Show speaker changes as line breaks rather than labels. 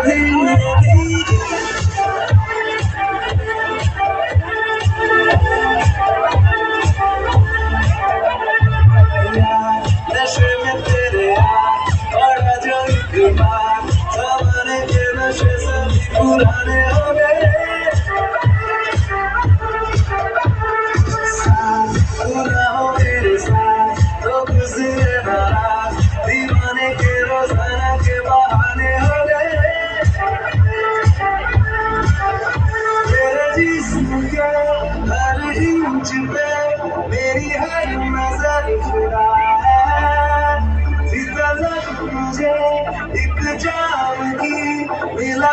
धीरे धीरे नशे में तेरे यार बड़ा जो एक बार जमाने के नशे सभी पुराने हो गए तू ना हो मेरे साथ तो गुजरे ना रात दीवाने के रोजाना के बहाने हो गए तेरे जिस्म के हर इंच पे मेरी हर नजर फिरा है मुझे एक जाम की मिला